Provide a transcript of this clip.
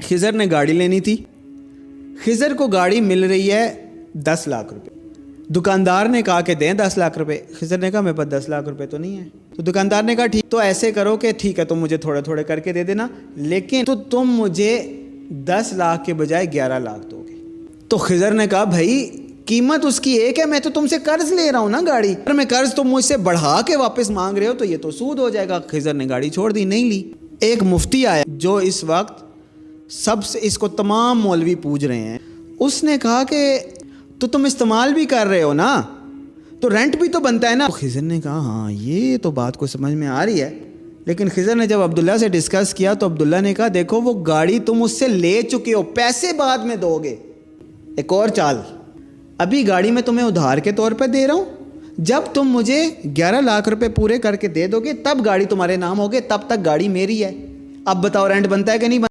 خضر نے گاڑی لینی تھی. خضر کو گاڑی مل رہی ہے 10 لاکھ روپے. دکاندار نے کہا کہ دیں 10 لاکھ روپے. خضر نے کہا میرے پاس 10 لاکھ روپے تو نہیں ہے. تو دکاندار نے کہا ٹھیک تو ایسے کرو کہ ٹھیک ہے تم مجھے تھوڑے تھوڑے کر کے دے دینا, لیکن تو تم مجھے 10 لاکھ کے بجائے 11 لاکھ دو گے. تو خضر نے کہا بھائی قیمت اس کی ایک ہے, میں تو تم سے قرض لے رہا ہوں نا گاڑی, اگر میں قرض تم مجھ سے بڑھا کے واپس مانگ رہے ہو تو یہ تو سود ہو جائے گا. خضر نے گاڑی چھوڑ دی, نہیں لی. ایک مفتی آیا جو اس وقت سب سے اس کو تمام مولوی پوچھ رہے ہیں. اس نے کہا کہ تو تم استعمال بھی کر رہے ہو نا, تو رینٹ بھی تو بنتا ہے نا. خضر نے کہا ہاں یہ تو بات کو سمجھ میں آ رہی ہے. لیکن خضر نے جب عبداللہ سے ڈسکس کیا تو عبداللہ نے کہا دیکھو وہ گاڑی تم اس سے لے چکے ہو, پیسے بعد میں دو گے. ایک اور چال, ابھی گاڑی میں تمہیں ادھار کے طور پہ دے رہا ہوں, جب تم مجھے 11 لاکھ روپے پورے کر کے دے دو گے تب گاڑی تمہارے نام ہوگے, تب تک گاڑی میری ہے. اب بتاؤ رینٹ بنتا ہے کہ نہیں بنتا؟